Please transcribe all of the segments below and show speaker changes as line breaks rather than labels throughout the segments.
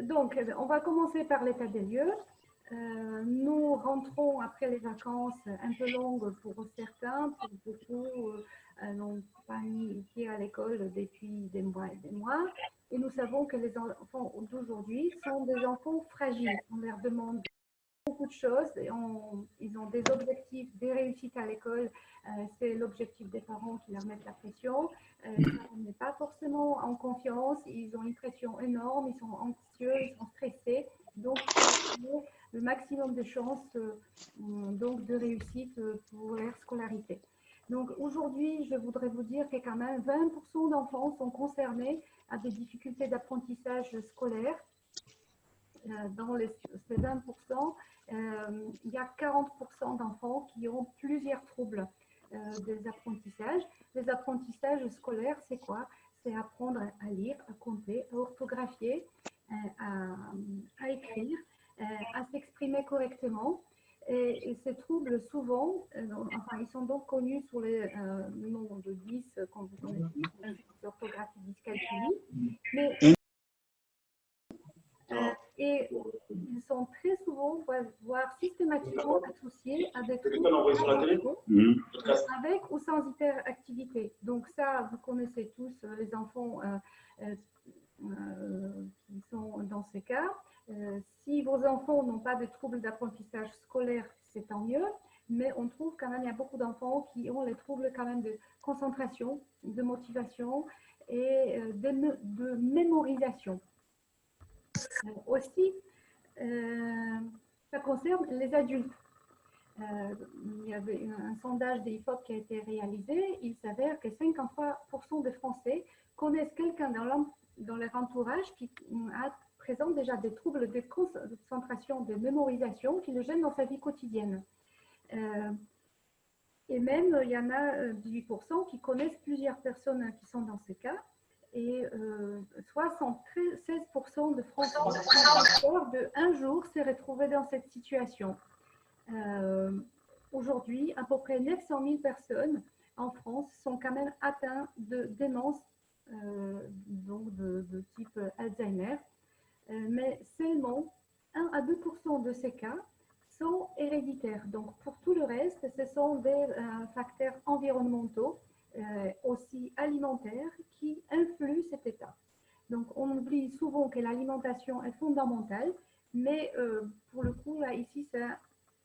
Donc, on va commencer par l'état des lieux. Nous rentrons après les vacances un peu longues pour certains, pour beaucoup n'ont pas mis pied à l'école depuis des mois et des mois. Et nous savons que les enfants d'aujourd'hui sont des enfants fragiles. On leur demande beaucoup de choses. Et ils ont des objectifs, des réussites à l'école. C'est l'objectif des parents qui leur mettent la pression. On n'est pas forcément en confiance. Ils ont une pression énorme. Ils sont anxieux, ils sont stressés. Donc, le maximum de chances donc de réussite pour leur scolarité. Donc aujourd'hui, je voudrais vous dire que quand même 20% d'enfants sont concernés à des difficultés d'apprentissage scolaire. Dans ces 20%, il y a 40% d'enfants qui ont plusieurs troubles des apprentissages. Les apprentissages scolaires, c'est quoi? C'est apprendre à lire, à compter, à orthographier, à écrire, à s'exprimer correctement. Et ces troubles, souvent, enfin, ils sont donc connus sous le nombre de 10, quand vous connaissez l'orthographie dyscalculie. Mais et ils sont très souvent, voire systématiquement associés à des troubles avec ou sans hyperactivité. Donc ça, vous connaissez tous les enfants qui sont dans ces cas. Si vos enfants n'ont pas de troubles d'apprentissage scolaire, c'est tant mieux. Mais on trouve quand même, il y a beaucoup d'enfants qui ont les troubles quand même de concentration, de motivation et de mémorisation. Aussi, ça concerne les adultes. Il y avait un sondage des IFOP qui a été réalisé. Il s'avère que 53% des Français connaissent quelqu'un dans leur entourage qui présente déjà des troubles de concentration, de mémorisation qui le gênent dans sa vie quotidienne. Et même, il y en a 18% qui connaissent plusieurs personnes qui sont dans ce cas. Et 76% de Français ont peur de un jour se retrouver dans cette situation. Aujourd'hui, à peu près 900 000 personnes en France sont quand même atteintes de démence, donc de type Alzheimer, mais seulement 1 à 2% de ces cas sont héréditaires. Donc pour tout le reste, ce sont des facteurs environnementaux, aussi alimentaires, qui influent cet état. Donc on oublie souvent que l'alimentation est fondamentale, mais pour le coup, là, ici, c'est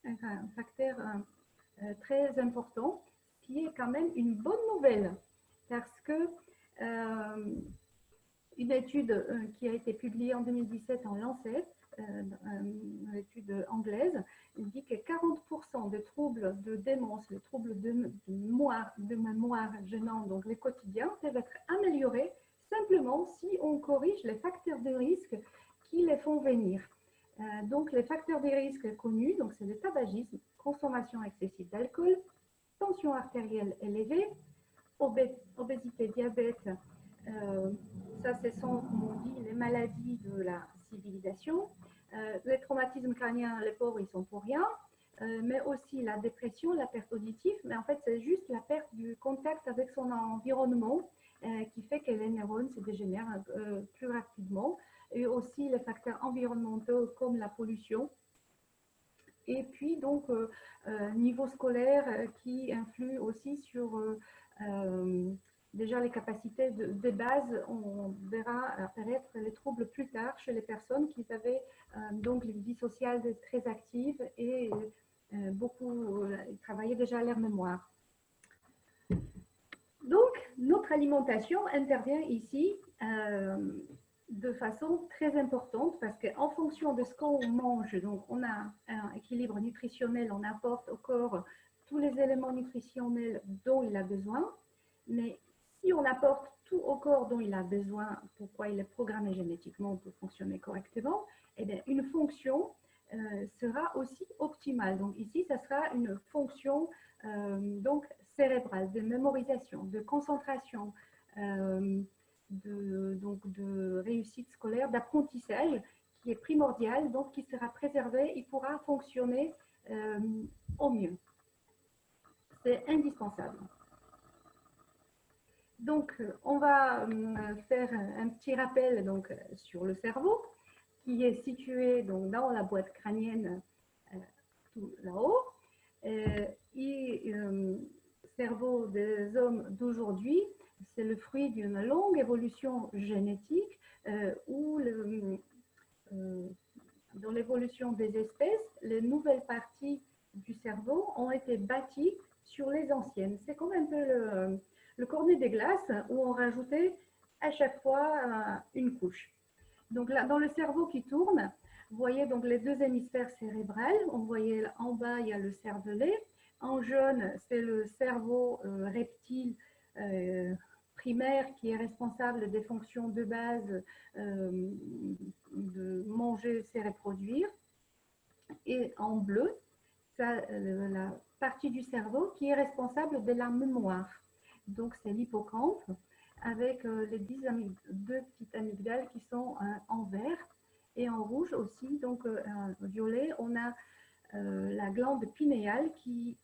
un facteur très important, qui est quand même une bonne nouvelle, parce que une étude qui a été publiée en 2017 en Lancet, une étude anglaise, dit que 40% des troubles de démence, les troubles de mémoire gênants, donc les quotidiens, peuvent être améliorés simplement si on corrige les facteurs de risque qui les font venir. Donc les facteurs de risque connus, donc c'est le tabagisme, consommation excessive d'alcool, tension artérielle élevée, obésité, diabète. Ça, ce sont, comme on dit, les maladies de la civilisation. Les traumatismes crâniens, les pauvres, ils sont pour rien. Mais aussi la dépression, la perte auditive. Mais en fait, c'est juste la perte du contact avec son environnement qui fait que les neurones se dégénèrent plus rapidement. Et aussi les facteurs environnementaux comme la pollution. Et puis, donc, niveau scolaire qui influe aussi sur déjà les capacités de base. On verra apparaître les troubles plus tard chez les personnes qui avaient donc une vie sociale très active et beaucoup travaillaient déjà à leur mémoire. Donc, notre alimentation intervient ici de façon très importante, parce qu'en fonction de ce qu'on mange, donc on a un équilibre nutritionnel, on apporte au corps tous les éléments nutritionnels dont il a besoin, mais si on apporte tout au corps dont il a besoin, pourquoi il est programmé génétiquement pour fonctionner correctement, eh bien, une fonction sera aussi optimale. Donc ici, ça sera une fonction donc cérébrale, de mémorisation, de concentration, de réussite scolaire, d'apprentissage, qui est primordial, donc qui sera préservé, il pourra fonctionner au mieux. C'est indispensable. Donc, on va faire un petit rappel donc, sur le cerveau, qui est situé donc dans la boîte crânienne tout là-haut. Cerveau des hommes d'aujourd'hui, c'est le fruit d'une longue évolution génétique où dans l'évolution des espèces, les nouvelles parties du cerveau ont été bâties sur les anciennes. C'est comme un peu le cornet des glaces où on rajoutait à chaque fois une couche. Donc là, dans le cerveau qui tourne, vous voyez donc les deux hémisphères cérébrales. On voyait en bas, il y a le cervelet. En jaune, c'est le cerveau reptile primaire qui est responsable des fonctions de base de manger, se reproduire. Et en bleu, ça, la partie du cerveau qui est responsable de la mémoire. Donc c'est l'hippocampe avec les deux petites amygdales qui sont en vert et en rouge aussi, donc violet, on a la glande pinéale qui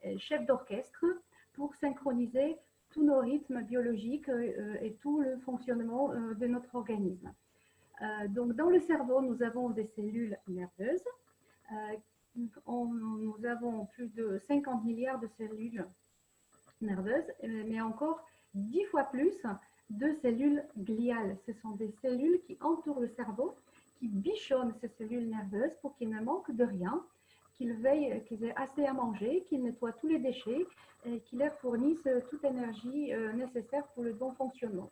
est chef d'orchestre pour synchroniser tous nos rythmes biologiques et tout le fonctionnement de notre organisme. Donc dans le cerveau, nous avons des cellules nerveuses. Nous avons plus de 50 milliards de cellules nerveuses, mais encore 10 fois plus de cellules gliales. Ce sont des cellules qui entourent le cerveau, qui bichonnent ces cellules nerveuses pour qu'il ne manque de rien, qu'ils veillent, qu'ils aient assez à manger, qu'ils nettoient tous les déchets et qu'ils leur fournissent toute énergie nécessaire pour le bon fonctionnement.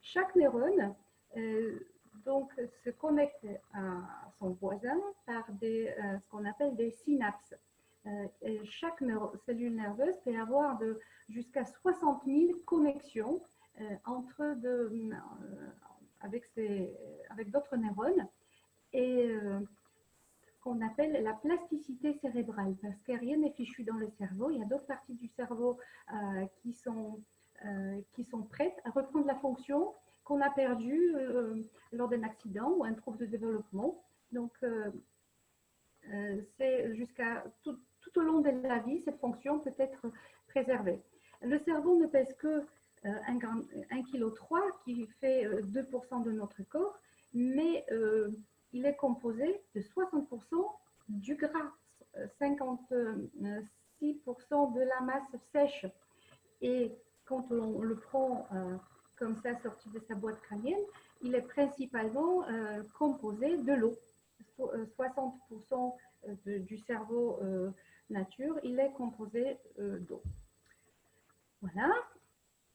Chaque neurone donc, se connecte à son voisin par ce qu'on appelle des synapses. Et chaque cellule nerveuse peut avoir jusqu'à 60 000 connexions avec d'autres neurones et ce qu'on appelle la plasticité cérébrale, parce que rien n'est fichu dans le cerveau. Il y a d'autres parties du cerveau qui sont prêtes à reprendre la fonction qu'on a perdue lors d'un accident ou un trouble de développement. Donc, c'est jusqu'à tout au long de la vie, cette fonction peut être préservée. Le cerveau ne pèse que 1,3 kg, qui fait 2% de notre corps, mais il est composé de 60% du gras, 56% de la masse sèche. Et quand on le prend comme ça, sorti de sa boîte crânienne, il est principalement composé de l'eau. 60% du cerveau nature, il est composé d'eau. Voilà.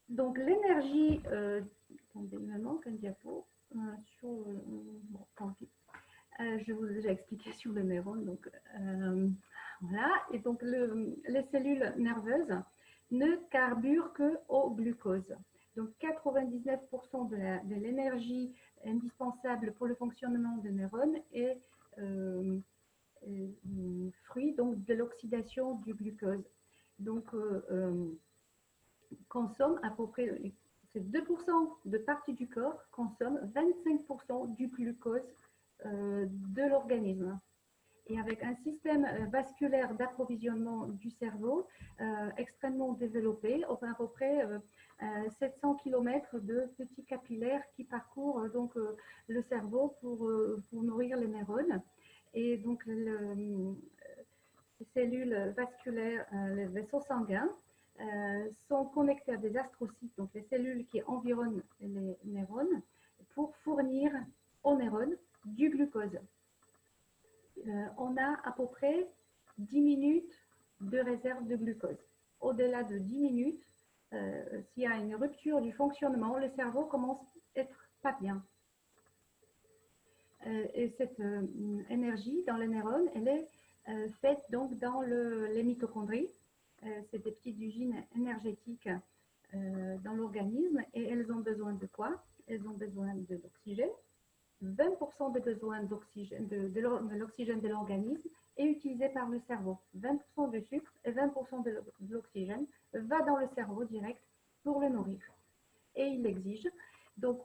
Donc l'énergie, attendez, il me manque un diapo bon, tant pis. Je vous ai déjà expliqué sur le neurone. Donc, voilà. Et donc les cellules nerveuses ne carburent qu'au glucose. Donc 99% de l'énergie indispensable pour le fonctionnement des neurones est fruit donc de l'oxydation du glucose. Donc consomme à peu près, c'est 2% de parties du corps consomment 25% du glucose de l'organisme. Et avec un système vasculaire d'approvisionnement du cerveau extrêmement développé, on a à peu près 700 km de petits capillaires qui parcourent donc le cerveau pour nourrir les neurones. Et donc les cellules vasculaires, les vaisseaux sanguins, sont connectés à des astrocytes, donc les cellules qui environnent les neurones, pour fournir aux neurones du glucose. On a à peu près 10 minutes de réserve de glucose. Au-delà de 10 minutes, s'il y a une rupture du fonctionnement, le cerveau commence à être pas bien. Et cette énergie dans les neurones, elle est faite donc dans les mitochondries. C'est des petites usines énergétiques dans l'organisme et elles ont besoin de quoi? Elles ont besoin de l'oxygène. 20% des besoins d'oxygène, de l'oxygène de l'organisme est utilisé par le cerveau. 20% du sucre et 20% de l'oxygène va dans le cerveau direct pour le nourrir. Et il l'exige. Donc,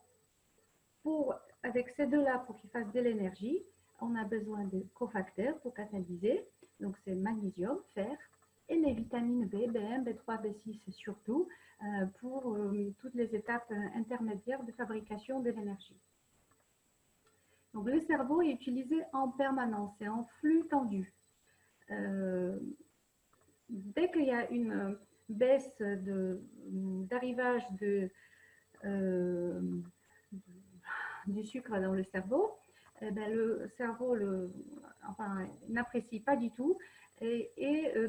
avec ces deux-là, pour qu'ils fassent de l'énergie, on a besoin de cofacteurs pour catalyser. Donc, c'est magnésium, fer, et les vitamines B, B1, B3, B6 surtout, pour toutes les étapes intermédiaires de fabrication de l'énergie. Donc, le cerveau est utilisé en permanence, c'est en flux tendu. Dès qu'il y a une baisse d'arrivage du sucre dans le cerveau, eh ben, le cerveau n'apprécie pas du tout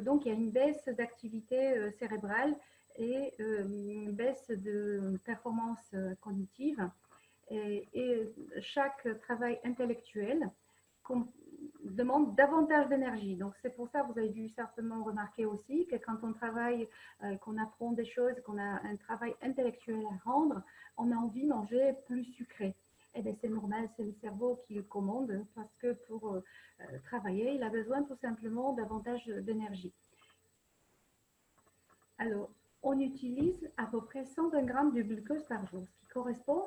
donc il y a une baisse d'activité cérébrale et une baisse de performance cognitive et chaque travail intellectuel demande davantage d'énergie. Donc c'est pour ça que vous avez dû certainement remarquer aussi que quand on travaille, qu'on apprend des choses, qu'on a un travail intellectuel à rendre, on a envie de manger plus sucré. Eh bien, c'est normal, c'est le cerveau qui le commande parce que pour travailler, il a besoin tout simplement davantage d'énergie. Alors, on utilise à peu près 120 grammes de glucose par jour, ce qui correspond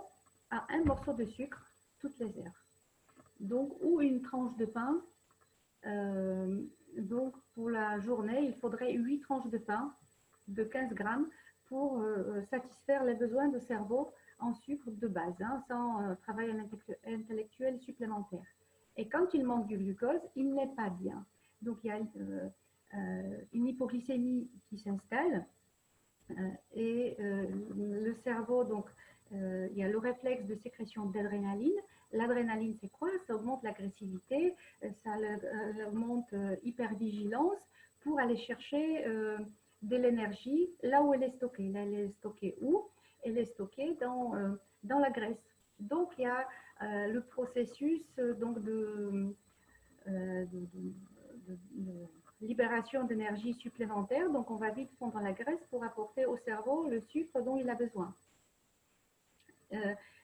à un morceau de sucre toutes les heures. Donc, ou une tranche de pain. Donc, pour la journée, il faudrait 8 tranches de pain de 15 grammes pour satisfaire les besoins de cerveau en sucre de base, sans travail intellectuel supplémentaire. Et quand il manque du glucose, il n'est pas bien. Donc, il y a une hypoglycémie qui s'installe et le cerveau, donc, il y a le réflexe de sécrétion d'adrénaline. L'adrénaline, c'est quoi? Ça augmente l'agressivité, ça augmente hypervigilance pour aller chercher de l'énergie là où elle est stockée. Là, elle est stockée où? Elle est stockée dans la graisse. Donc, il y a le processus donc de libération d'énergie supplémentaire. Donc, on va vite fondre la graisse pour apporter au cerveau le sucre dont il a besoin.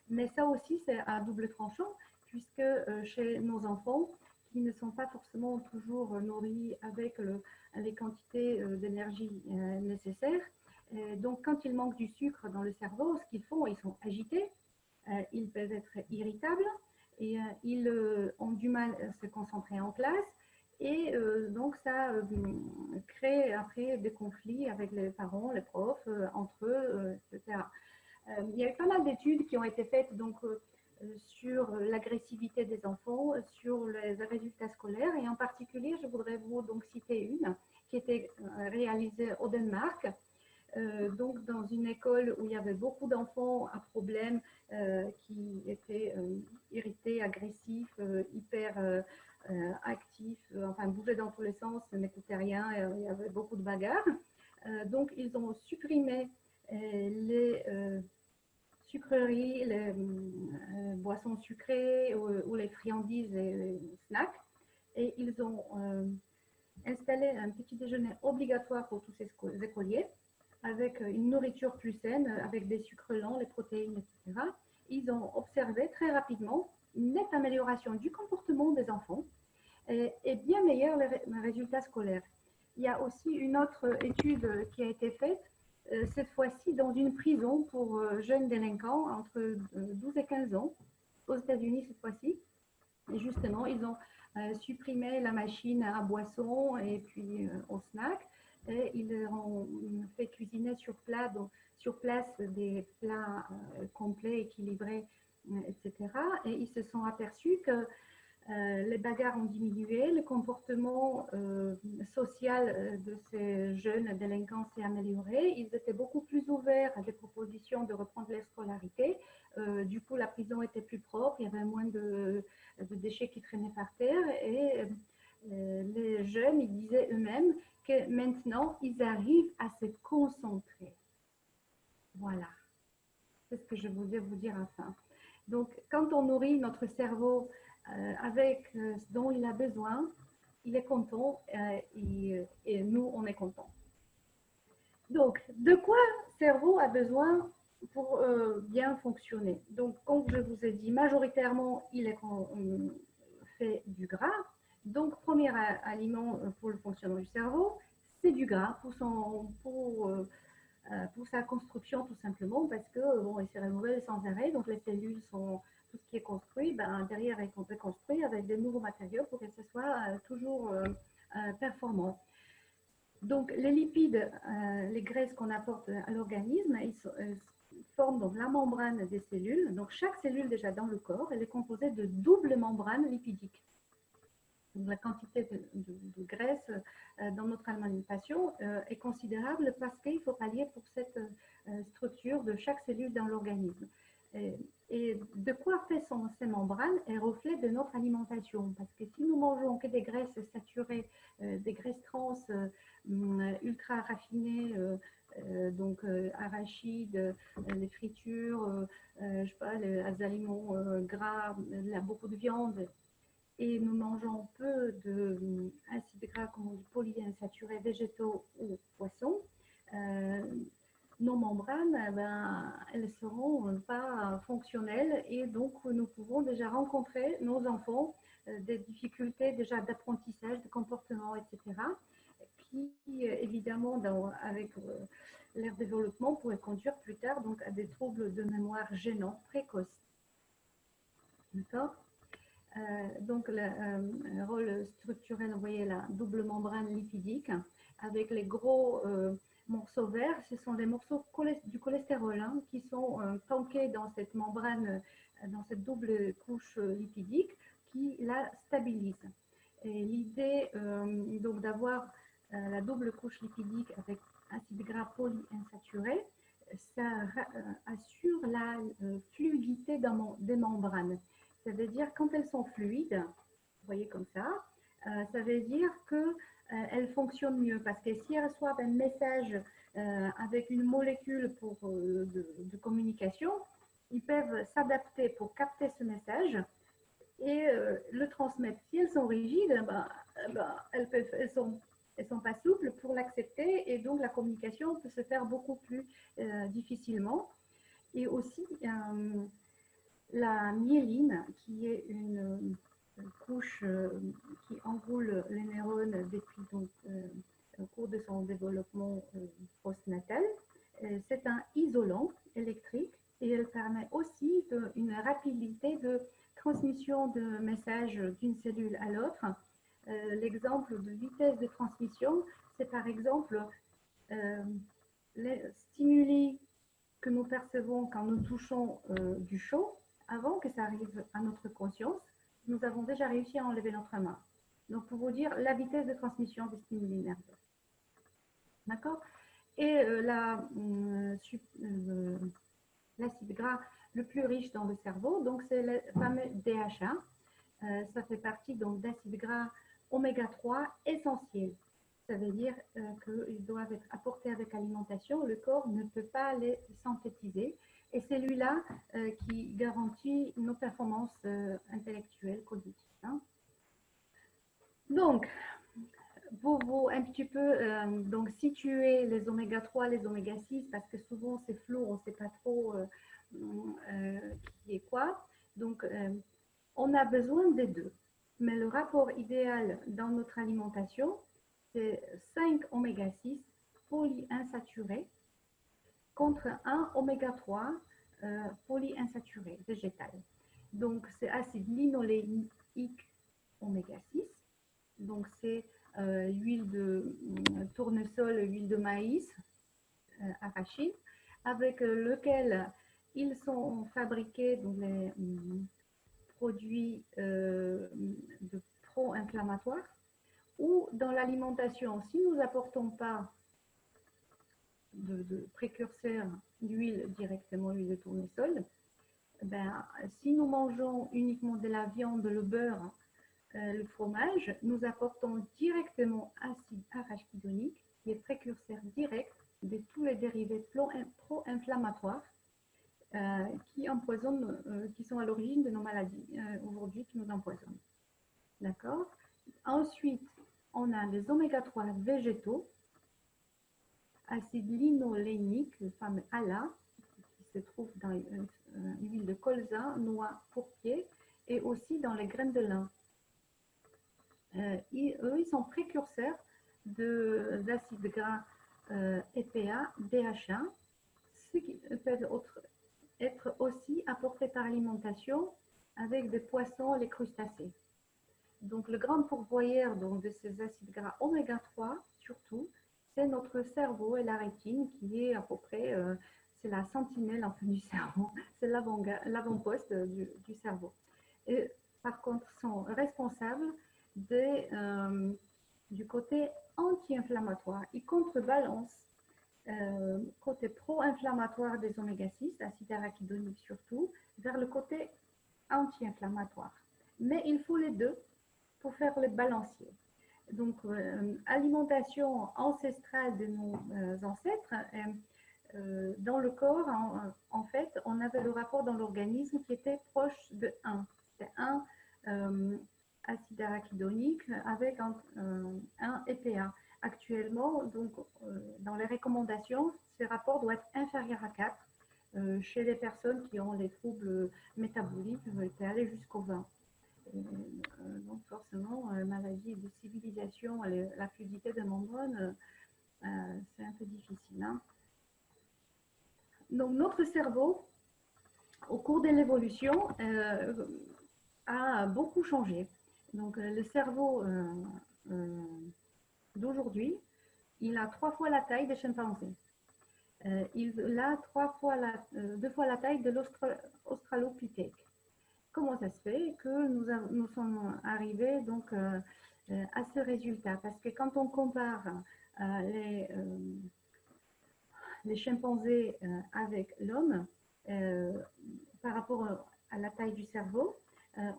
Mais ça aussi, c'est à double tranchant, puisque chez nos enfants, qui ne sont pas forcément toujours nourris avec les quantités d'énergie nécessaires, donc quand il manque du sucre dans le cerveau, ce qu'ils font, ils sont agités, ils peuvent être irritables, et ils ont du mal à se concentrer en classe, et donc ça crée après des conflits avec les parents, les profs, entre eux, etc. Il y a eu pas mal d'études qui ont été faites donc, sur l'agressivité des enfants, sur les résultats scolaires, et en particulier, je voudrais vous donc citer une qui était réalisée au Danemark, donc dans une école où il y avait beaucoup d'enfants à problème qui étaient irrités, agressifs, hyper actifs, enfin bougeaient dans tous les sens, ne m'écoutaient rien, il y avait beaucoup de bagarres. Donc ils ont supprimé les sucreries, les boissons sucrées ou les friandises et les snacks, et ils ont installé un petit déjeuner obligatoire pour tous ces écoliers, avec une nourriture plus saine, avec des sucres lents, les protéines, etc. Ils ont observé très rapidement une nette amélioration du comportement des enfants et bien meilleurs les résultats scolaires. Il y a aussi une autre étude qui a été faite, cette fois-ci dans une prison pour jeunes délinquants entre 12 et 15 ans, aux États-Unis cette fois-ci. Et justement, ils ont supprimé la machine à boissons et puis au snack. Et ils ont fait cuisiner sur place des plats complets, équilibrés, etc. Et ils se sont aperçus que les bagarres ont diminué, le comportement social de ces jeunes délinquants s'est amélioré. Ils étaient beaucoup plus ouverts à des propositions de reprendre leur scolarité. Du coup, la prison était plus propre, il y avait moins de déchets qui traînaient par terre et les jeunes, ils disaient eux-mêmes que maintenant, ils arrivent à se concentrer. Voilà, c'est ce que je voulais vous dire enfin. Donc, quand on nourrit notre cerveau avec ce dont il a besoin, il est content et nous, on est content. Donc, de quoi le cerveau a besoin pour bien fonctionner? Donc, comme je vous ai dit, majoritairement, il est fait du gras. Donc, premier aliment pour le fonctionnement du cerveau, c'est du gras pour sa construction tout simplement, parce que bon, il se renouvelle sans arrêt, donc les cellules sont tout ce qui est construit, derrière est construit avec de nouveaux matériaux pour que ce soit toujours performant. Donc, les lipides, les graisses qu'on apporte à l'organisme, ils forment donc la membrane des cellules. Donc, chaque cellule déjà dans le corps, elle est composée de double membrane lipidique. Donc, la quantité de graisse dans notre alimentation est considérable parce qu'il faut pallier pour cette structure de chaque cellule dans l'organisme. Et de quoi sont ces membranes? Elles reflètent de notre alimentation. Parce que si nous mangeons que des graisses saturées, des graisses trans ultra raffinées, donc arachides, les fritures, je sais pas, les aliments gras, beaucoup de viande, et nous mangeons peu d'acides gras comme on dit polyinsaturés végétaux ou poissons, nos membranes, elles ne seront pas fonctionnelles et donc nous pouvons déjà rencontrer, nos enfants, des difficultés déjà d'apprentissage, de comportement, etc., qui évidemment avec leur développement pourraient conduire plus tard donc, à des troubles de mémoire gênants précoces. D'accord? Donc, le rôle structurel, vous voyez la double membrane lipidique avec les gros morceaux verts, ce sont des morceaux du cholestérol hein, qui sont tankés dans cette membrane, dans cette double couche lipidique qui la stabilise. Et l'idée donc d'avoir la double couche lipidique avec acide gras polyinsaturé, ça assure la fluidité des membranes. Ça veut dire quand elles sont fluides, vous voyez comme ça veut dire qu'elles fonctionnent mieux parce que si elles reçoivent un message avec une molécule de communication, ils peuvent s'adapter pour capter ce message et le transmettre. Si elles sont rigides, elles sont pas souples pour l'accepter et donc la communication peut se faire beaucoup plus difficilement. Et aussi, la myéline, qui est une couche qui enroule les neurones depuis donc, au cours de son développement postnatal, c'est un isolant électrique et elle permet aussi une rapidité de transmission de messages d'une cellule à l'autre. L'exemple de vitesse de transmission, c'est par exemple les stimuli que nous percevons quand nous touchons du chaud. Avant que ça arrive à notre conscience, nous avons déjà réussi à enlever notre main. Donc, pour vous dire la vitesse de transmission des stimuli nerveux. D'accord? Et l'acide gras le plus riche dans le cerveau, donc c'est le fameux DHA. Ça fait partie donc d'acides gras oméga 3 essentiels. Ça veut dire qu'ils doivent être apportés avec l'alimentation. Le corps ne peut pas les synthétiser. Et c'est lui-là qui garantit nos performances intellectuelles, cognitives. Hein. Donc, pour vous un petit peu donc situer les oméga 3, les oméga 6, parce que souvent c'est flou, on ne sait pas trop qui est quoi. Donc, on a besoin des deux. Mais le rapport idéal dans notre alimentation, c'est 5 oméga 6 polyinsaturés contre un oméga 3 polyinsaturé végétal. Donc, c'est acide linolénique oméga 6. Donc, c'est huile de tournesol, huile de maïs, arachide, avec lequel ils sont fabriqués donc, les produits de pro-inflammatoires. Ou dans l'alimentation, si nous n'apportons pas de précurseurs d'huile directement, l'huile de tournesol, si nous mangeons uniquement de la viande, le beurre, le fromage, nous apportons directement acide arachidonique, qui est précurseur direct de tous les dérivés pro-inflammatoires qui empoisonnent, qui sont à l'origine de nos maladies aujourd'hui, qui nous empoisonnent. D'accord? Ensuite, on a les oméga 3 végétaux, acide linolénique, le fameux ALA, qui se trouve dans l'huile de colza, noix, pourpier, et aussi dans les graines de lin. Eux, ils sont précurseurs d'acides gras EPA, DHA, ce qui peuvent être aussi apportés par alimentation avec des poissons, les crustacés. Donc, le grand pourvoyeur donc, de ces acides gras oméga 3, surtout, c'est notre cerveau et la rétine qui est à peu près, c'est la sentinelle enfin, du cerveau, c'est l'avant-poste du cerveau. Et par contre, sont responsables du côté anti-inflammatoire. Ils contrebalancent côté pro-inflammatoire des oméga-6, acide arachidonique surtout, vers le côté anti-inflammatoire. Mais il faut les deux pour faire le balancier. Donc, alimentation ancestrale de nos ancêtres, dans le corps, en fait, on avait le rapport dans l'organisme qui était proche de 1. C'était 1 acide arachidonique avec un EPA. Actuellement, donc, dans les recommandations, ces rapports doivent être inférieurs à 4. Chez les personnes qui ont des troubles métaboliques, on peut aller jusqu'au 20. Donc forcément, maladie de civilisation, la fluidité des membranes, c'est un peu difficile. Hein. Donc notre cerveau, au cours de l'évolution, a beaucoup changé. Donc le cerveau d'aujourd'hui, il a 3 fois la taille des chimpanzés. Il a 2 fois la taille de l'australopithèque. Comment ça se fait que nous sommes arrivés donc, à ce résultat? Parce que quand on compare les chimpanzés avec l'homme, par rapport à la taille du cerveau,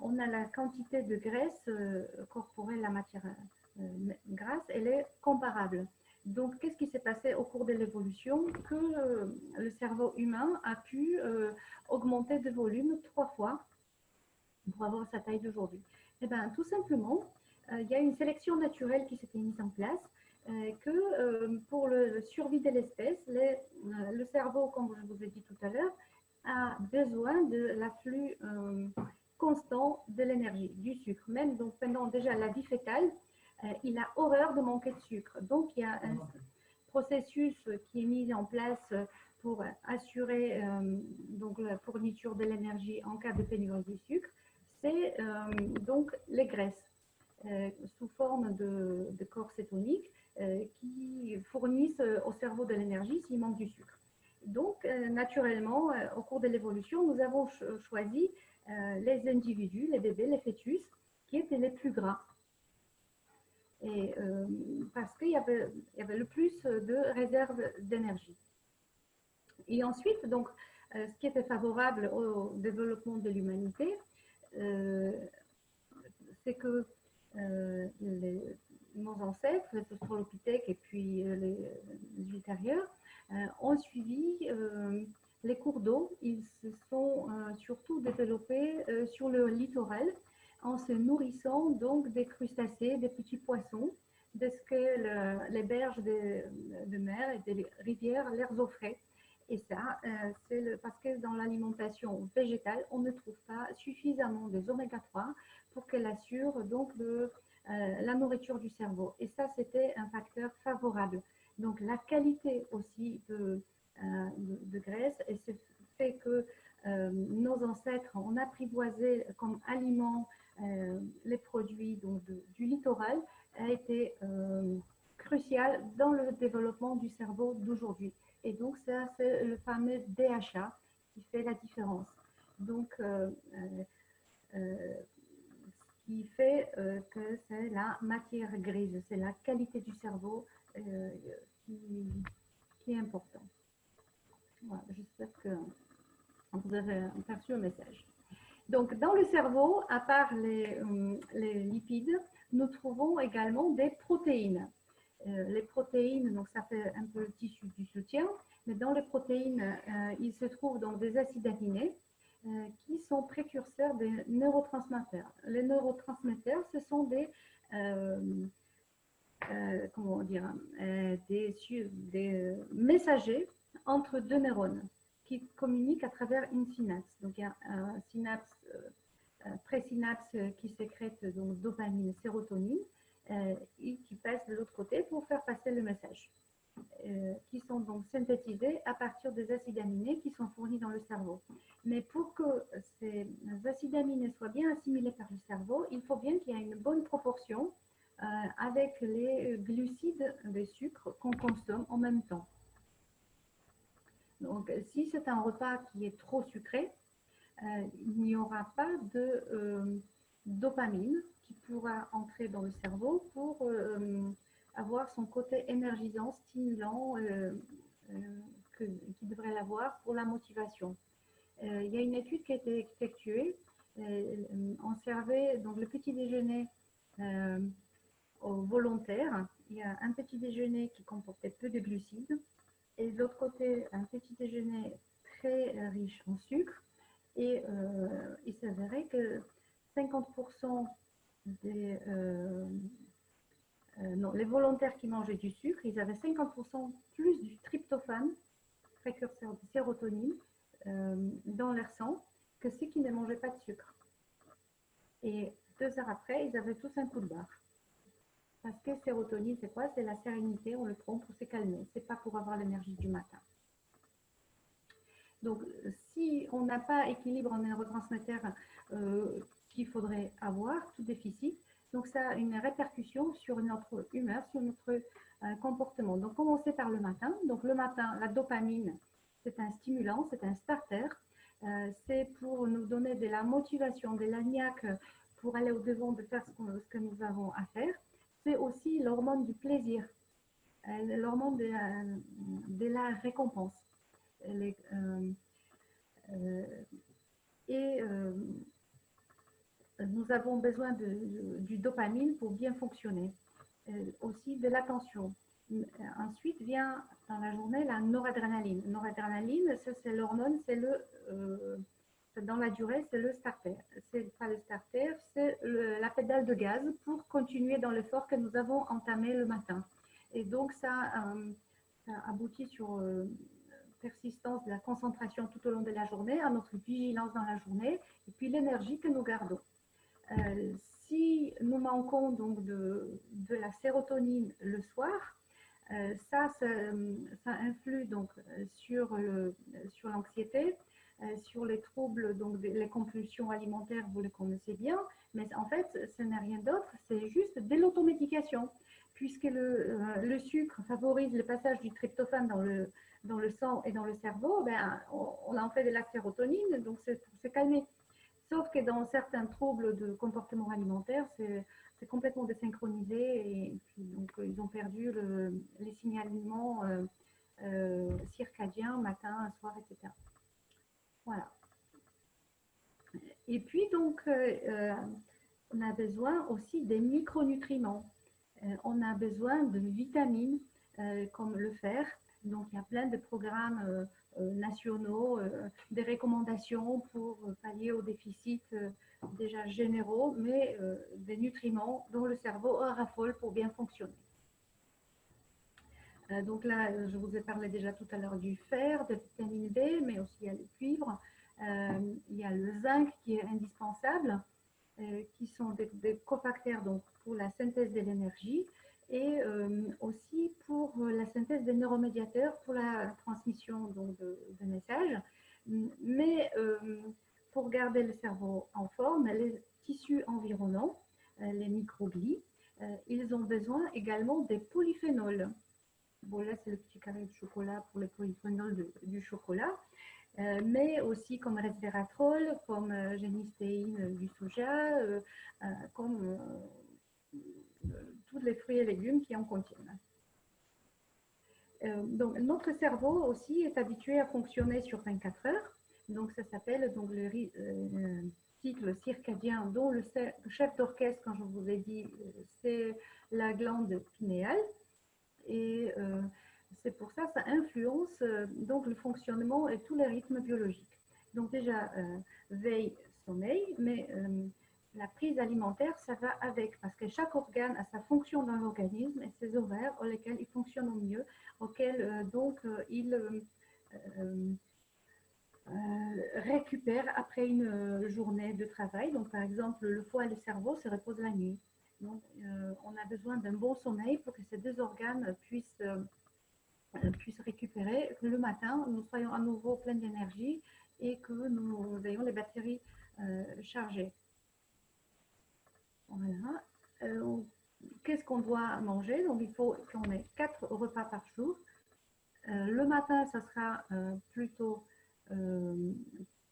on a la quantité de graisse corporelle, la matière grasse, elle est comparable. Donc, qu'est-ce qui s'est passé au cours de l'évolution? Que le cerveau humain a pu augmenter de volume 3 fois pour avoir sa taille d'aujourd'hui. Eh bien, tout simplement, il y a une sélection naturelle qui s'était mise en place, que pour le survie de l'espèce, le cerveau, comme je vous ai dit tout à l'heure, a besoin de l'afflux constant de l'énergie, du sucre. Même donc, pendant déjà la vie fétale, il a horreur de manquer de sucre. Donc, il y a un processus qui est mis en place pour assurer donc, la fourniture de l'énergie en cas de pénurie du sucre. C'est donc les graisses sous forme de corps cétoniques qui fournissent au cerveau de l'énergie s'il manque du sucre. Donc, naturellement, au cours de l'évolution, nous avons choisi les individus, les bébés, les fœtus, qui étaient les plus gras. Et, parce qu'il y avait le plus de réserves d'énergie. Et ensuite, donc, ce qui était favorable au développement de l'humanité, c'est que nos ancêtres, les australopithèques et puis les ultérieurs, ont suivi les cours d'eau. Ils se sont surtout développés sur le littoral en se nourrissant donc des crustacés, des petits poissons, de ce que les berges de mer et des rivières leur offraient. Et ça, c'est parce que dans l'alimentation végétale, on ne trouve pas suffisamment des oméga 3 pour qu'elle assure donc la nourriture du cerveau. Et ça, c'était un facteur favorable. Donc la qualité aussi de graisse, et ce fait que nos ancêtres ont apprivoisé comme aliment les produits donc, du littoral, a été crucial dans le développement du cerveau d'aujourd'hui. Et donc, ça, c'est le fameux DHA qui fait la différence. Donc, ce qui fait que c'est la matière grise, c'est la qualité du cerveau qui est important. Voilà, j'espère que vous avez perçu le message. Donc, dans le cerveau, à part les lipides, nous trouvons également des protéines. Les protéines, donc ça fait un peu le tissu du soutien, mais dans les protéines, il se trouve donc des acides aminés qui sont précurseurs des neurotransmetteurs. Les neurotransmetteurs, ce sont des comment dire, des messagers entre deux neurones qui communiquent à travers une synapse. Donc il y a un synapse, présynapse qui sécrète donc dopamine, sérotonine, et qui passe de l'autre côté pour faire passer le message, qui sont donc synthétisés à partir des acides aminés qui sont fournis dans le cerveau. Mais pour que ces acides aminés soient bien assimilés par le cerveau, il faut bien qu'il y ait une bonne proportion avec les glucides des sucres qu'on consomme en même temps. Donc, si c'est un repas qui est trop sucré, il n'y aura pas de dopamine qui pourra entrer dans le cerveau pour avoir son côté énergisant, stimulant qui devrait l'avoir pour la motivation. Il y a une étude qui a été effectuée. On servait donc le petit déjeuner aux volontaires. Il y a un petit déjeuner qui comportait peu de glucides et de l'autre côté un petit déjeuner très riche en sucre. Et il s'avérait que 50% des non, les volontaires qui mangeaient du sucre, ils avaient 50% plus du tryptophane, précurseur de sérotonine, dans leur sang que ceux qui ne mangeaient pas de sucre. Et 2 heures après, ils avaient tous un coup de barre. Parce que sérotonine, c'est quoi? C'est la sérénité, on le prend pour se calmer. C'est pas pour avoir l'énergie du matin. Donc, si on n'a pas équilibre en neurotransmetteurs qu'il faudrait avoir, tout déficit, donc ça a une répercussion sur notre humeur, sur notre comportement. Donc, commencer par le matin. Donc, le matin, la dopamine, c'est un stimulant, c'est un starter. C'est pour nous donner de la motivation, de la niaque pour aller au-devant de faire ce que nous avons à faire. C'est aussi l'hormone du plaisir, l'hormone de la récompense. Nous avons besoin du dopamine pour bien fonctionner. Aussi de l'attention. Ensuite vient dans la journée la noradrénaline. Noradrénaline, c'est l'hormone, dans la durée, c'est le starter. C'est pas le starter, c'est la pédale de gaz pour continuer dans l'effort que nous avons entamé le matin. Et donc ça aboutit sur persistance de la concentration tout au long de la journée, à notre vigilance dans la journée, et puis l'énergie que nous gardons. Si nous manquons donc de la sérotonine le soir, ça influe donc sur l'anxiété, sur les troubles, donc les compulsions alimentaires, vous les connaissez bien, mais en fait, ce n'est rien d'autre, c'est juste de l'automédication, puisque le sucre favorise le passage du tryptophane dans le sang et dans le cerveau, ben, on en fait de la sérotonine, donc c'est pour se calmer. Sauf que dans certains troubles de comportement alimentaire, c'est complètement désynchronisé et puis donc ils ont perdu les signalements circadiens, matin, soir, etc. Voilà. Et puis donc, on a besoin aussi des micronutriments. On a besoin de vitamines comme le fer. Donc, il y a plein de programmes nationaux, des recommandations pour pallier aux déficits déjà généraux, mais des nutriments dont le cerveau raffole pour bien fonctionner. Donc là, je vous ai parlé déjà tout à l'heure du fer, de vitamine D, mais aussi il y a le cuivre, il y a le zinc qui est indispensable, qui sont des cofacteurs donc, pour la synthèse de l'énergie et aussi pour la synthèse des neuromédiateurs pour la transmission donc, de messages. Mais pour garder le cerveau en forme, les tissus environnants, les microglies, ils ont besoin également des polyphénols. Bon, là, c'est le petit carré de chocolat pour les polyphénols du chocolat, mais aussi comme resveratrol, comme génistéine du soja, comme tous les fruits et légumes qui en contiennent. Donc, notre cerveau aussi est habitué à fonctionner sur 24 heures. Donc, ça s'appelle donc le cycle circadien, dont le chef d'orchestre, quand je vous ai dit, c'est la glande pinéale. Et c'est pour ça, ça influence donc le fonctionnement et tous les rythmes biologiques. Donc déjà, veille, sommeil, mais la prise alimentaire, ça va avec, parce que chaque organe a sa fonction dans l'organisme et ses horaires auxquels il fonctionne au mieux, auxquels donc il récupère après une journée de travail. Donc par exemple, le foie et le cerveau se reposent la nuit. Donc, on a besoin d'un bon sommeil pour que ces deux organes puissent récupérer, que le matin, nous soyons à nouveau pleins d'énergie et que nous ayons les batteries chargées. Voilà. qu'est-ce qu'on doit manger? Donc, il faut qu'on ait 4 repas par jour. Le matin, ça sera plutôt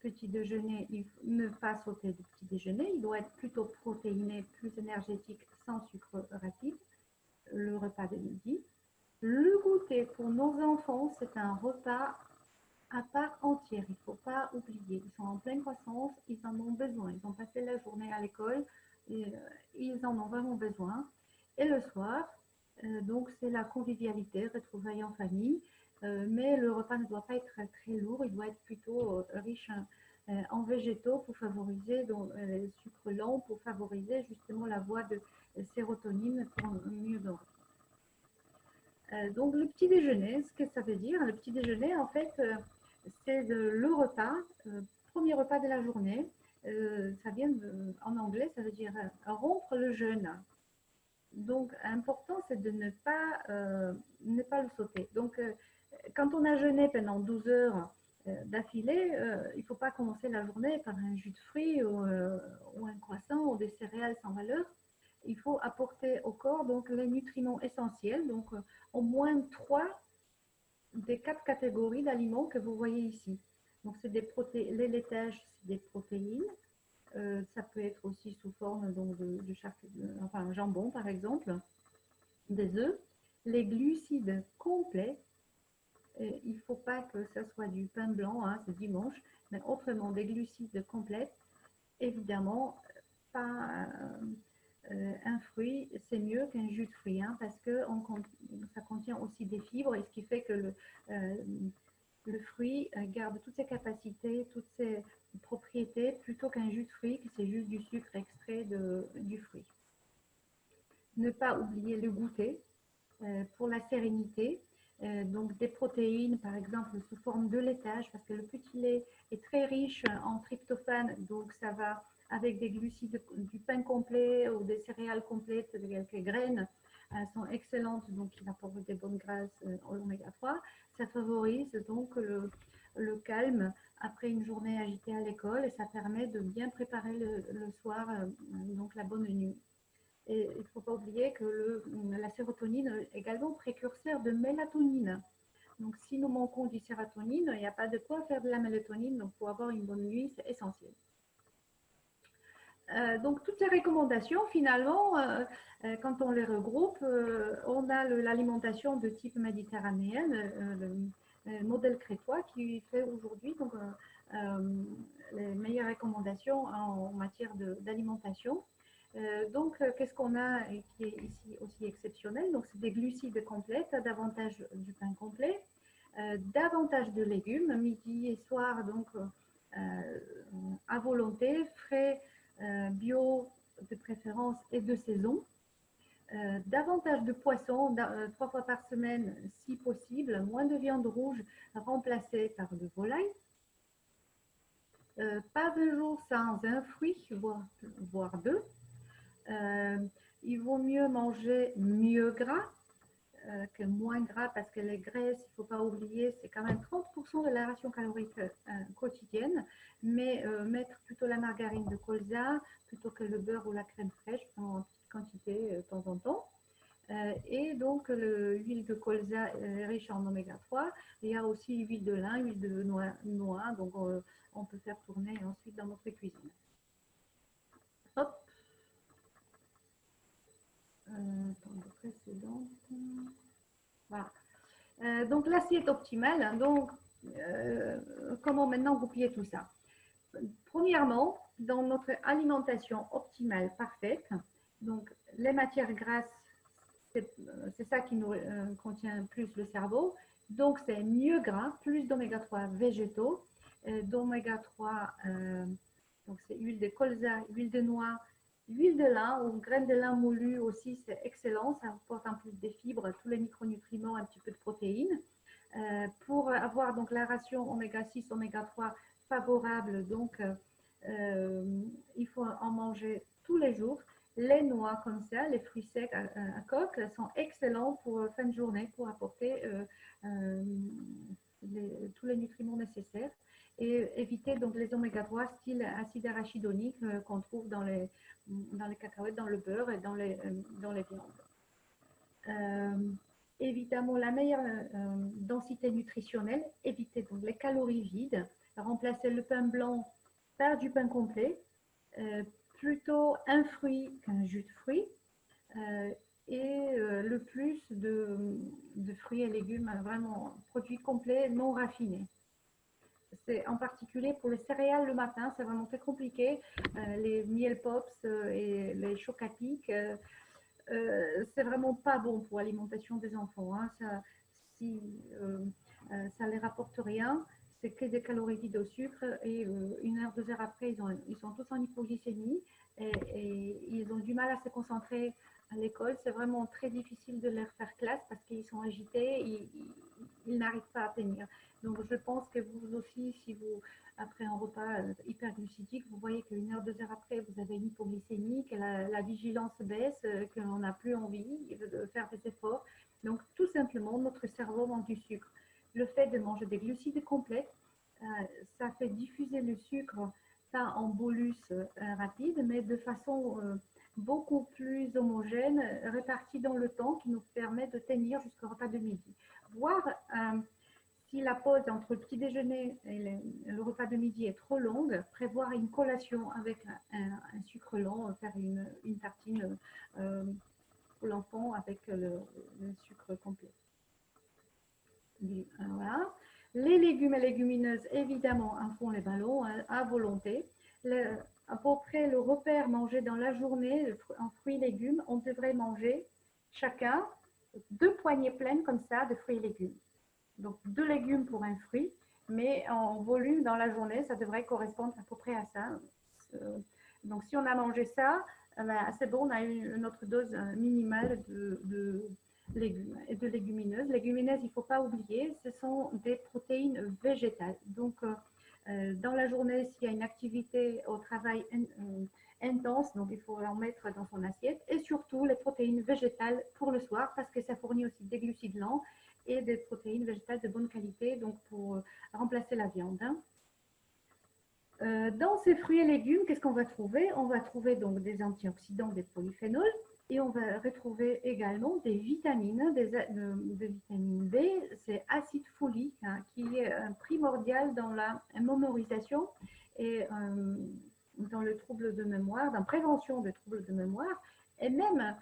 petit déjeuner, ne pas sauter de petit déjeuner. Il doit être plutôt protéiné, plus énergétique, sans sucre rapide. Le repas de midi. Le goûter pour nos enfants, c'est un repas à part entière. Il ne faut pas oublier. Ils sont en pleine croissance, ils en ont besoin. Ils ont passé la journée à l'école et ils en ont vraiment besoin. Et le soir, donc c'est la convivialité, retrouvailles en famille. Mais le repas ne doit pas être très lourd, il doit être plutôt riche en végétaux pour favoriser donc, le sucre lent, pour favoriser justement la voie de sérotonine pour mieux dormir. Donc le petit déjeuner, ce que ça veut dire, le petit déjeuner en fait c'est le repas, premier repas de la journée. Ça vient en anglais, ça veut dire rompre le jeûne. Donc important c'est de ne pas le sauter. Donc quand on a jeûné pendant 12 heures d'affilée, il ne faut pas commencer la journée par un jus de fruits ou un croissant ou des céréales sans valeur. Il faut apporter au corps donc les nutriments essentiels, donc au moins 3 des 4 catégories d'aliments que vous voyez ici. Donc c'est les laitages, c'est des protéines. Ça peut être aussi sous forme donc, enfin jambon par exemple, des œufs, les glucides complets. Et il ne faut pas que ça soit du pain blanc, hein, c'est dimanche, mais autrement des glucides complets. Évidemment, pas un fruit, c'est mieux qu'un jus de fruit, hein, parce que ça contient aussi des fibres, et ce qui fait que le fruit garde toutes ses capacités, toutes ses propriétés, plutôt qu'un jus de fruit, qui c'est juste du sucre extrait du fruit. Ne pas oublier le goûter pour la sérénité. Donc des protéines, par exemple, sous forme de laitage, parce que le petit lait est très riche en tryptophane, donc ça va avec des glucides, du pain complet ou des céréales complètes, quelques graines sont excellentes, donc il apporte des bonnes grasses en oméga 3. Ça favorise donc le calme après une journée agitée à l'école et ça permet de bien préparer le soir, donc la bonne nuit. Et il ne faut pas oublier que la sérotonine est également précurseur de mélatonine. Donc, si nous manquons du sérotonine, il n'y a pas de quoi faire de la mélatonine. Donc, pour avoir une bonne nuit, c'est essentiel. Donc, toutes ces recommandations, finalement, quand on les regroupe, on a l'alimentation de type méditerranéenne, le modèle crétois qui fait aujourd'hui les meilleures recommandations en matière d'alimentation. Donc, qu'est-ce qu'on a qui est ici aussi exceptionnel? Donc, c'est des glucides complets, davantage du pain complet, davantage de légumes, midi et soir, donc à volonté, frais, bio de préférence et de saison. Davantage de poissons, 3 fois par semaine si possible, moins de viande rouge remplacée par de volaille. Pas de jour sans un fruit, voire 2. Il vaut mieux manger mieux gras que moins gras parce que les graisses, il ne faut pas oublier, c'est quand même 30% de la ration calorique quotidienne, mais mettre plutôt la margarine de colza plutôt que le beurre ou la crème fraîche en petite quantité de temps en temps. Et donc l'huile de colza riche en oméga 3. Il y a aussi l'huile de lin, l'huile de noix, donc on peut faire tourner ensuite dans notre cuisine. Hop. Précédente. Voilà. Donc l'assiette optimale, donc comment maintenant goupiller tout ça? Premièrement, dans notre alimentation optimale parfaite, donc les matières grasses, c'est ça qui nous contient plus le cerveau, donc c'est mieux gras, plus d'oméga 3 végétaux, d'oméga 3, donc c'est huile de colza, huile de noix, l'huile de lin ou graines de lin moulues aussi, c'est excellent. Ça apporte en plus des fibres, tous les micronutriments, un petit peu de protéines. Pour avoir donc la ration oméga 6, oméga 3 favorable, donc il faut en manger tous les jours. Les noix comme ça, les fruits secs à coque sont excellents pour fin de journée pour apporter tous les nutriments nécessaires et éviter donc les oméga 3 style acide arachidonique qu'on trouve dans les cacahuètes, dans le beurre et dans les viandes. Évidemment, la meilleure densité nutritionnelle, éviter donc les calories vides, remplacer le pain blanc par du pain complet, plutôt un fruit qu'un jus de fruits, et le plus de fruits et légumes, vraiment produits complets, non raffinés. C'est en particulier pour les céréales le matin, c'est vraiment très compliqué. Les miel pops et les chocs à pic, c'est vraiment pas bon pour l'alimentation des enfants. Hein. Ça les rapporte rien. C'est que des calories vides au sucre et 1 heure, 2 heures après, ils sont tous en hypoglycémie et ils ont du mal à se concentrer à l'école. C'est vraiment très difficile de leur faire classe parce qu'ils sont agités, ils n'arrivent pas à tenir. Donc je pense que vous aussi, si vous, après un repas hyperglucidique, vous voyez que 1 heure, 2 heures après, vous avez une hypoglycémie, que la vigilance baisse, qu'on n'a plus envie de faire des efforts. Donc tout simplement, notre cerveau manque du sucre. Le fait de manger des glucides complets, ça fait diffuser le sucre, pas en bolus rapide, mais de façon beaucoup plus homogène, répartie dans le temps, qui nous permet de tenir jusqu'au repas de midi. Voire, si la pause entre le petit déjeuner et le repas de midi est trop longue, prévoir une collation avec un sucre lent, faire une tartine pour l'enfant avec le sucre complet. Voilà. Les légumes et légumineuses, évidemment, en font les ballons à volonté. À peu près le repère mangé dans la journée en fruits et légumes, on devrait manger chacun 2 poignées pleines comme ça de fruits et légumes. Donc 2 légumes pour un fruit, mais en volume dans la journée, ça devrait correspondre à peu près à ça. Donc si on a mangé ça, c'est bon, on a eu notre dose minimale de légumes et de légumineuses. Légumineuses, il ne faut pas oublier, ce sont des protéines végétales. Donc, dans la journée, s'il y a une activité au travail intense, donc il faut en mettre dans son assiette. Et surtout, les protéines végétales pour le soir, parce que ça fournit aussi des glucides lents et des protéines végétales de bonne qualité, donc pour remplacer la viande. Dans ces fruits et légumes, qu'est-ce qu'on va trouver? On va trouver donc des antioxydants, des polyphénols, et on va retrouver également des vitamines, de vitamine B, c'est acide folique, hein, qui est primordial dans la mémorisation et dans le trouble de mémoire, dans la prévention des troubles de mémoire, et même,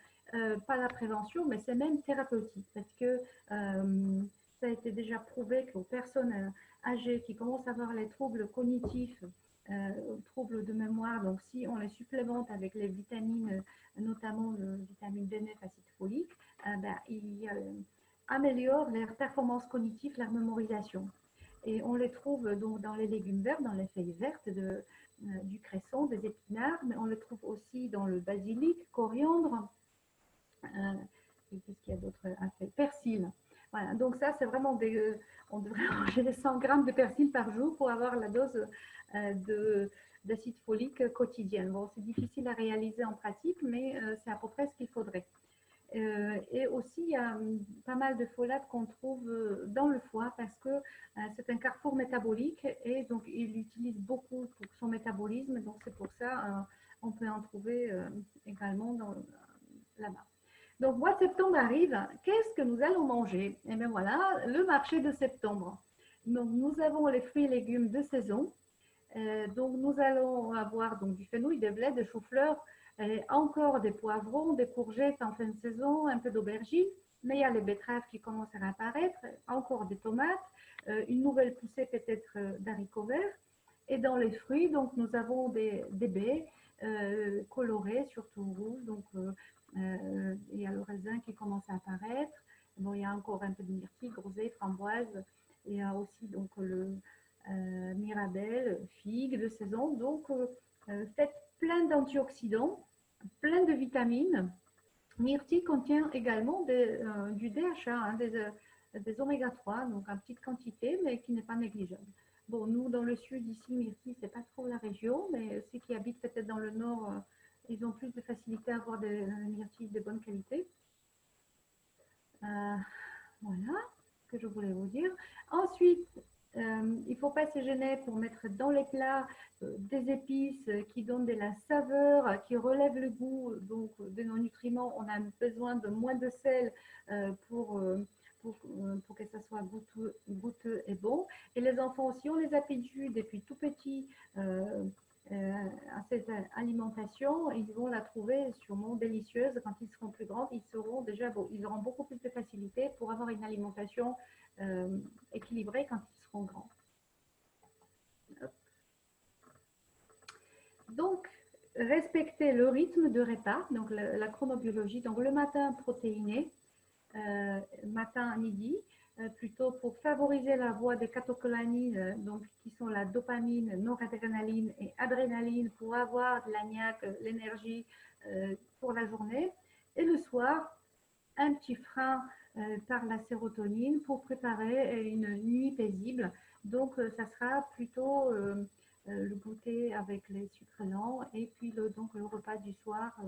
pas la prévention, mais c'est même thérapeutique, parce que ça a été déjà prouvé qu'aux personnes âgées qui commencent à avoir les troubles cognitifs, troubles de mémoire, donc si on les supplémente avec les vitamines, notamment le vitamine B9, acide folique, ils améliorent leur performance cognitive, leur mémorisation. Et on les trouve donc dans les légumes verts, dans les feuilles vertes du cresson, des épinards, mais on les trouve aussi dans le basilic, coriandre, et qu'est-ce qu'il y a d'autre? Persil. Voilà, donc ça, c'est vraiment on devrait manger 100 grammes de persil par jour pour avoir la dose d'acide folique quotidienne. Bon, c'est difficile à réaliser en pratique, mais c'est à peu près ce qu'il faudrait. Et aussi, il y a pas mal de folates qu'on trouve dans le foie parce que c'est un carrefour métabolique et donc il l'utilise beaucoup pour son métabolisme. Donc c'est pour ça on peut en trouver également là-bas. Donc, mois de septembre arrive. Qu'est-ce que nous allons manger? Et bien voilà, le marché de septembre. Donc, nous avons les fruits et légumes de saison. Donc, nous allons avoir donc, du fenouil, des blés, des choux-fleurs, encore des poivrons, des courgettes en fin de saison, un peu d'aubergine. Mais il y a les betteraves qui commencent à réapparaître, encore des tomates, une nouvelle poussée peut-être d'haricots verts. Et dans les fruits, donc, nous avons des baies colorées, surtout rouges. Donc, il y a le raisin qui commence à apparaître. Bon, il y a encore un peu de myrtille, groseille, framboise. Il y a aussi donc le mirabelle, figue de saison. Donc, faites plein d'antioxydants, plein de vitamines. Myrtille contient également du DHA, hein, des oméga 3, donc en petite quantité, mais qui n'est pas négligeable. Bon, nous, dans le sud, ici, myrtille, c'est pas trop la région, mais ceux qui habitent peut-être dans le nord, ils ont plus de facilité à avoir des myrtilles de bonne qualité. Voilà ce que je voulais vous dire. Ensuite, Il ne faut pas se gêner pour mettre dans les plats des épices qui donnent de la saveur, qui relèvent le goût donc, de nos nutriments. On a besoin de moins de sel pour que ça soit goûteux et bon. Et les enfants, si on les habitue depuis tout petit à cette alimentation, ils vont la trouver sûrement délicieuse. Quand ils seront plus grands, ils auront beaucoup plus de facilité pour avoir une alimentation équilibrée quand ils seront grands. Donc, respecter le rythme de repas, donc la chronobiologie. Donc, le matin, protéiné, matin, midi, plutôt pour favoriser la voie des catécholamines, donc qui sont la dopamine, noradrénaline et adrénaline, pour avoir de la niaque, l'énergie pour la journée. Et le soir, un petit frein par la sérotonine pour préparer une nuit paisible. Donc, ça sera plutôt le goûter avec les sucres lents et puis donc le repas du soir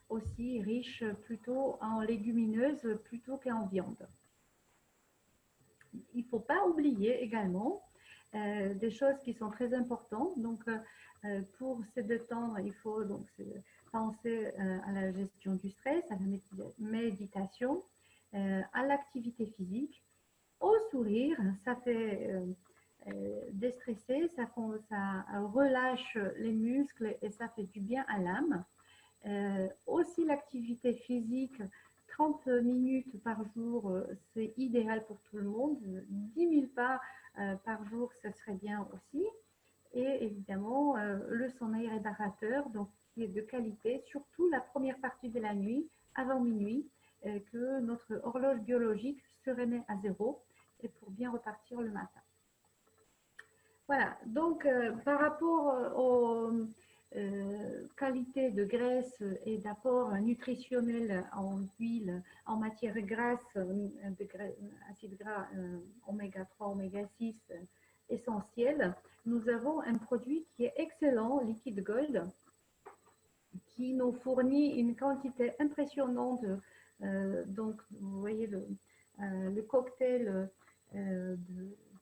aussi riche plutôt en légumineuses plutôt qu'en viande. Il ne faut pas oublier également des choses qui sont très importantes. Donc, pour se détendre, il faut donc penser à la gestion du stress, à la méditation, à l'activité physique, au sourire. Ça fait déstresser, ça relâche les muscles et ça fait du bien à l'âme. Aussi l'activité physique, 30 minutes par jour, c'est idéal pour tout le monde. 10 000 pas par jour, ça serait bien aussi. Et évidemment, le sommeil réparateur, donc qui est de qualité, surtout la première partie de la nuit, avant minuit, que notre horloge biologique se remet à zéro et pour bien repartir le matin. Voilà, donc par rapport aux qualité de graisse et d'apport nutritionnel en huile, en matière grasse, acides gras oméga 3, oméga 6 essentiels, nous avons un produit qui est excellent, Liquid Gold, qui nous fournit une quantité impressionnante. Donc, vous voyez le cocktail de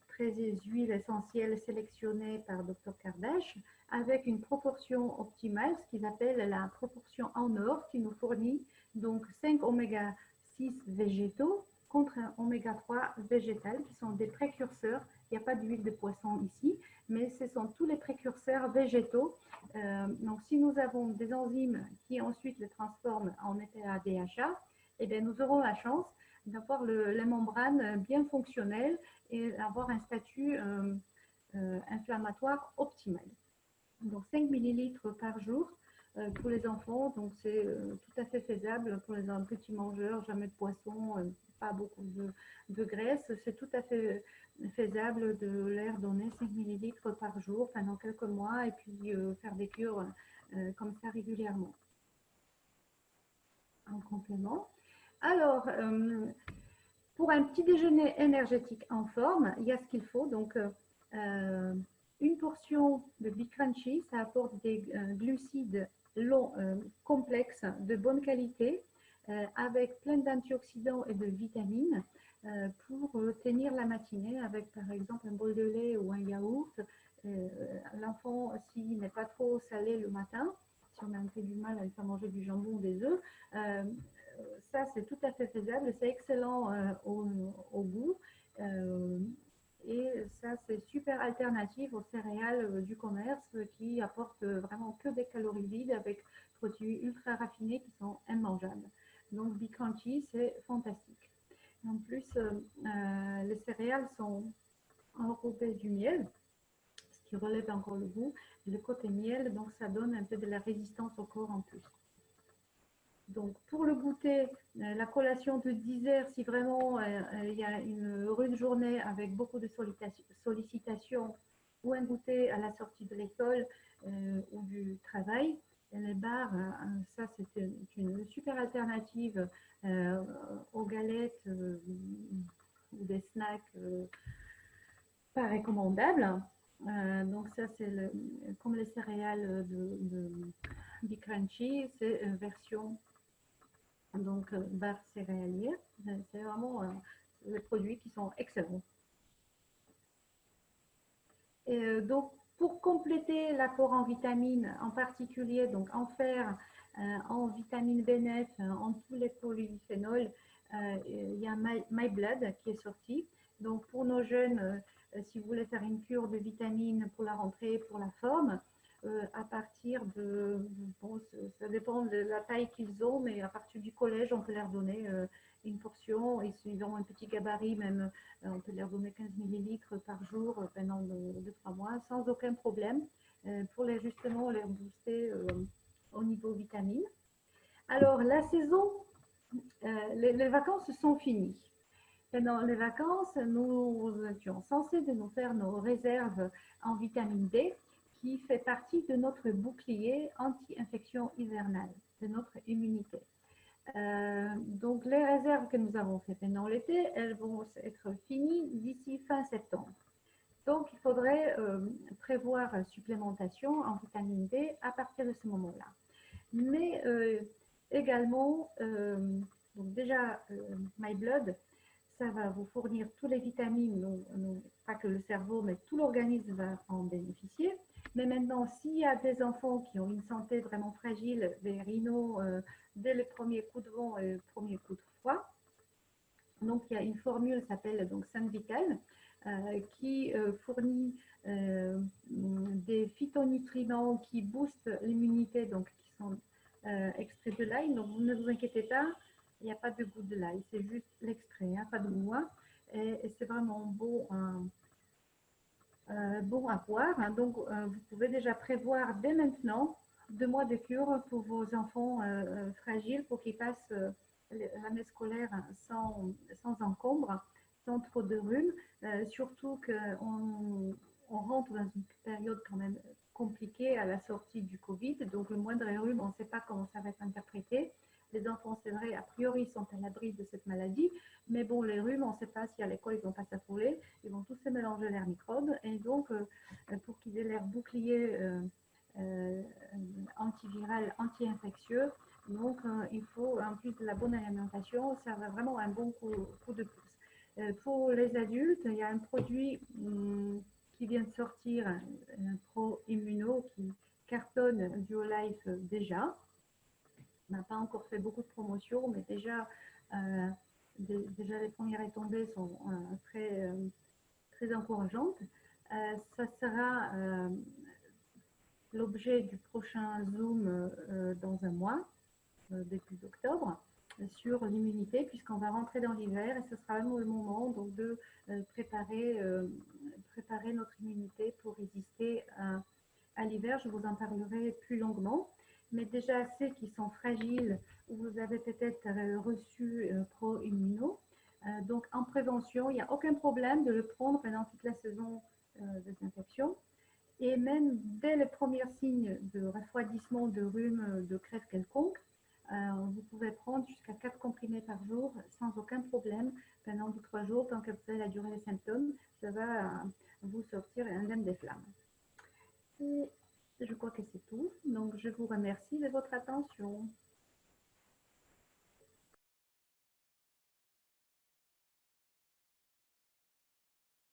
13 huiles essentielles sélectionnées par Dr Kardash, avec une proportion optimale, ce qu'ils appellent la proportion en or, qui nous fournit donc 5 oméga 6 végétaux contre un oméga 3 végétal, qui sont des précurseurs. Il n'y a pas d'huile de poisson ici, mais ce sont tous les précurseurs végétaux. Donc, si nous avons des enzymes qui ensuite les transforment en EPA-DHA, eh bien, nous aurons la chance d'avoir la membrane bien fonctionnelle et avoir un statut inflammatoire optimal. Donc 5 millilitres par jour pour les enfants, donc c'est tout à fait faisable pour les petits mangeurs, jamais de poisson, pas beaucoup de graisse, c'est tout à fait faisable de leur donner 5 millilitres par jour pendant quelques mois et puis faire des cures comme ça régulièrement. En complément. Alors, pour un petit déjeuner énergétique en forme, il y a ce qu'il faut. Donc, une portion de Be Crunchy, ça apporte des glucides longs, complexes, de bonne qualité, avec plein d'antioxydants et de vitamines pour tenir la matinée avec, par exemple, un bol de lait ou un yaourt. L'enfant, s'il n'est pas trop salé le matin, si on a un peu du mal à lui faire manger du jambon ou des œufs, ça, c'est tout à fait faisable. C'est excellent au goût. Et ça, c'est super alternative aux céréales du commerce qui apportent vraiment que des calories vides avec produits ultra raffinés qui sont immangeables. Donc, Be Crunchy, c'est fantastique. En plus, les céréales sont enrobées du miel, ce qui relève encore le goût. Le côté miel, donc ça donne un peu de la résistance au corps en plus. Donc, pour le goûter, la collation de 10 heures, si vraiment il y a une rude journée avec beaucoup de sollicitations, ou un goûter à la sortie de l'école ou du travail, les bars, ça c'est une super alternative aux galettes ou des snacks pas recommandables. Donc ça c'est comme les céréales de Be Crunchy, c'est version donc barres céréalières. C'est vraiment des produits qui sont excellents. Et donc, pour compléter l'apport en vitamines, en particulier donc en fer, en vitamine B9, en tous les polyphénols, il y a My Blood qui est sorti. Donc, pour nos jeunes, si vous voulez faire une cure de vitamines pour la rentrée, pour la forme, à partir de, bon, ça dépend de la taille qu'ils ont, mais à partir du collège, on peut leur donner une portion, et s'ils ont un petit gabarit, même on peut leur donner 15 millilitres par jour pendant 2-3 mois sans aucun problème pour les, justement les booster au niveau vitamines. Alors, la saison, les vacances sont finies. Pendant les vacances, nous étions censés de nous faire nos réserves en vitamine D qui fait partie de notre bouclier anti-infection hivernale, de notre immunité. Donc, les réserves que nous avons faites pendant l'été, elles vont être finies d'ici fin septembre. Donc, il faudrait prévoir supplémentation en vitamine D à partir de ce moment-là. Mais également, donc déjà, My Blood, ça va vous fournir toutes les vitamines, pas que le cerveau, mais tout l'organisme va en bénéficier. Mais maintenant, s'il y a des enfants qui ont une santé vraiment fragile, des rhinos, dès le premier coup de vent et le premier coup de froid, donc il y a une formule qui s'appelle donc Sunvital, qui fournit des phytonutriments qui boostent l'immunité, donc qui sont extraits de l'ail. Donc vous ne vous inquiétez pas, il n'y a pas de goût de l'ail, c'est juste l'extrait, hein, pas de goût. Et c'est vraiment bon, bon à boire. Hein. Donc vous pouvez déjà prévoir dès maintenant 2 mois de cure pour vos enfants fragiles pour qu'ils passent l'année scolaire sans encombre, sans trop de rhume. Surtout qu'on rentre dans une période quand même compliquée à la sortie du Covid. Donc le moindre rhume, on ne sait pas comment ça va être interprété. Les enfants, c'est vrai, a priori, sont à l'abri de cette maladie. Mais bon, les rhumes, on ne sait pas si à l'école, ils ne vont pas s'affoler. Ils vont tous se mélanger leurs microbes. Et donc, pour qu'ils aient leur bouclier antiviral, anti-infectieux, donc il faut, en plus de la bonne alimentation, ça va vraiment un bon coup de pouce. Pour les adultes, il y a un produit qui vient de sortir, un Pro Immuno qui cartonne BioLife déjà. On n'a pas encore fait beaucoup de promotions, mais déjà, les premières retombées sont très encourageantes. Ça sera l'objet du prochain Zoom dans un mois, début octobre, sur l'immunité, puisqu'on va rentrer dans l'hiver et ce sera vraiment le moment donc, de préparer notre immunité pour résister à l'hiver. Je vous en parlerai plus longuement. Mais déjà, ceux qui sont fragiles, vous avez peut-être reçu Pro Immuno. Donc, en prévention, il n'y a aucun problème de le prendre pendant toute la saison des infections. Et même dès les premiers signes de refroidissement, de rhume, de crève quelconque, vous pouvez prendre jusqu'à 4 comprimés par jour sans aucun problème pendant 2-3 jours, tant que vous allez la durée des symptômes, ça va vous sortir indemne des flammes. Et je crois que c'est tout. Donc, je vous remercie de votre attention.